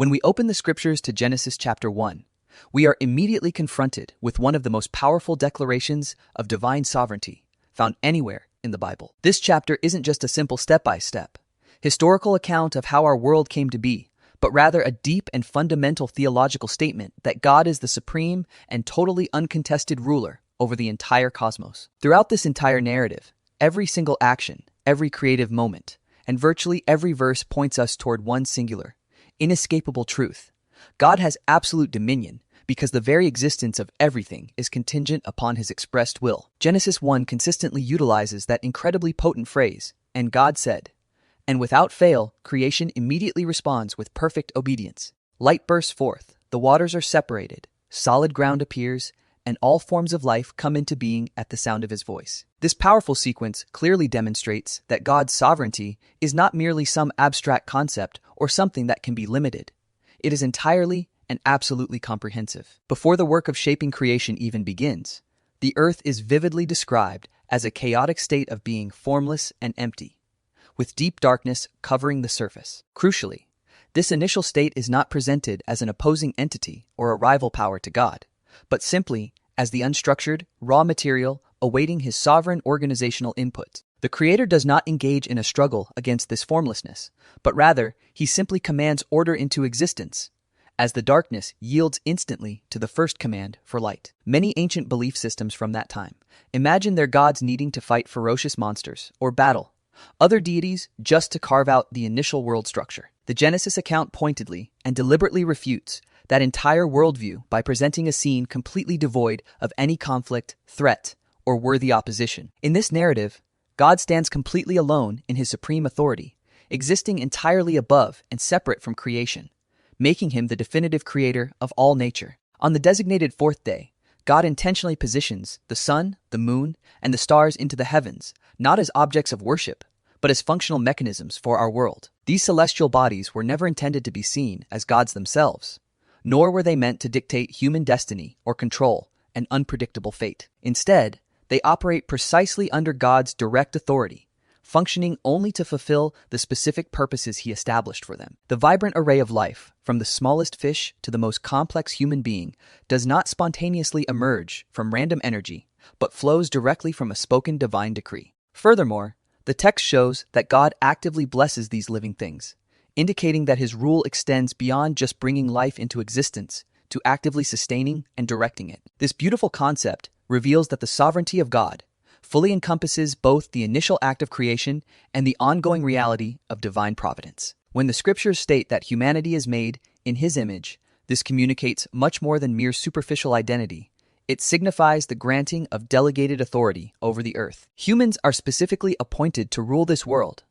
When we open the scriptures to Genesis chapter 1, we are immediately confronted with one of the most powerful declarations of divine sovereignty found anywhere in the Bible. This chapter isn't just a simple step-by-step historical account of how our world came to be, but rather a deep and fundamental theological statement that God is the supreme and totally uncontested ruler over the entire cosmos. Throughout this entire narrative, every single action, every creative moment, and virtually every verse points us toward one singular, inescapable truth. God has absolute dominion because the very existence of everything is contingent upon his expressed will. Genesis 1 consistently utilizes that incredibly potent phrase, "And God said," and without fail, creation immediately responds with perfect obedience. Light bursts forth, the waters are separated, solid ground appears, and all forms of life come into being at the sound of his voice. This powerful sequence clearly demonstrates that God's sovereignty is not merely some abstract concept or something that can be limited. It is entirely and absolutely comprehensive. Before the work of shaping creation even begins, the earth is vividly described as a chaotic state of being formless and empty, with deep darkness covering the surface. Crucially, this initial state is not presented as an opposing entity or a rival power to God, but simply as the unstructured, raw material awaiting his sovereign organizational input. The Creator does not engage in a struggle against this formlessness, but rather, he simply commands order into existence, as the darkness yields instantly to the first command for light. Many ancient belief systems from that time imagine their gods needing to fight ferocious monsters or battle other deities just to carve out the initial world structure. The Genesis account pointedly and deliberately refutes that entire worldview by presenting a scene completely devoid of any conflict, threat, or worthy opposition. In this narrative, God stands completely alone in his supreme authority, existing entirely above and separate from creation, making him the definitive creator of all nature. On the designated fourth day, God intentionally positions the sun, the moon, and the stars into the heavens, not as objects of worship, but as functional mechanisms for our world. These celestial bodies were never intended to be seen as gods themselves, nor were they meant to dictate human destiny or control an unpredictable fate. Instead, they operate precisely under God's direct authority, functioning only to fulfill the specific purposes he established for them. The vibrant array of life, from the smallest fish to the most complex human being, does not spontaneously emerge from random energy, but flows directly from a spoken divine decree. Furthermore, the text shows that God actively blesses these living things, indicating that his rule extends beyond just bringing life into existence to actively sustaining and directing it. This beautiful concept reveals that the sovereignty of God fully encompasses both the initial act of creation and the ongoing reality of divine providence. When the scriptures state that humanity is made in his image, this communicates much more than mere superficial identity. It signifies the granting of delegated authority over the earth. Humans are specifically appointed to rule this world,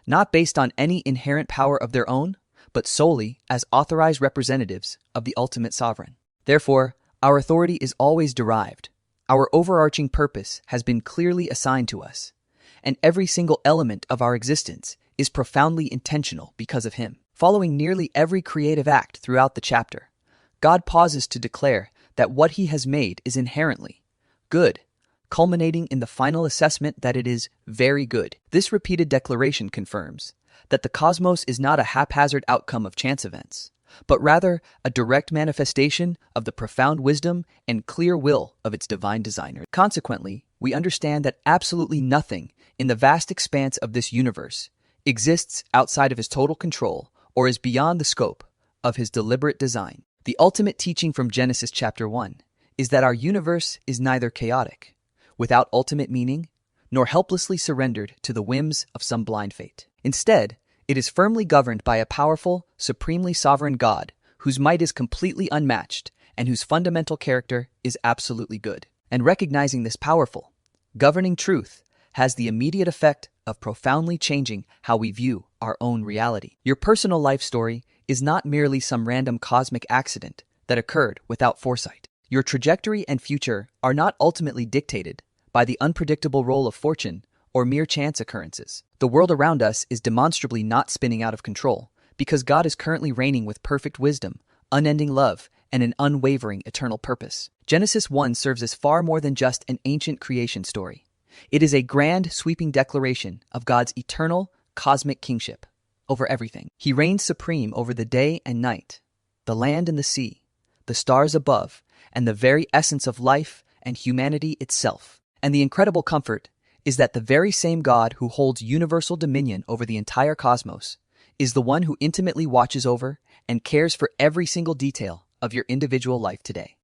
not based on any inherent power of their own, but solely as authorized representatives of the ultimate sovereign. Therefore, our authority is always derived. Our overarching purpose has been clearly assigned to us, and every single element of our existence is profoundly intentional because of him. Following nearly every creative act throughout the chapter, God pauses to declare that what he has made is inherently good, culminating in the final assessment that it is very good. This repeated declaration confirms that the cosmos is not a haphazard outcome of chance events, but rather a direct manifestation of the profound wisdom and clear will of its divine designer. Consequently, we understand that absolutely nothing in the vast expanse of this universe exists outside of his total control or is beyond the scope of his deliberate design. The ultimate teaching from Genesis chapter 1 is that our universe is neither chaotic, without ultimate meaning, nor helplessly surrendered to the whims of some blind fate. Instead, it is firmly governed by a powerful, supremely sovereign God whose might is completely unmatched and whose fundamental character is absolutely good. And recognizing this powerful, governing truth has the immediate effect of profoundly changing how we view our own reality. Your personal life story is not merely some random cosmic accident that occurred without foresight. Your trajectory and future are not ultimately dictated by the unpredictable roll of fortune or mere chance occurrences. The world around us is demonstrably not spinning out of control because God is currently reigning with perfect wisdom, unending love, and an unwavering eternal purpose. Genesis 1 serves as far more than just an ancient creation story. It is a grand, sweeping declaration of God's eternal, cosmic kingship over everything. He reigns supreme over the day and night, the land and the sea, the stars above, and the very essence of life and humanity itself. And the incredible comfort is that the very same God who holds universal dominion over the entire cosmos is the one who intimately watches over and cares for every single detail of your individual life today.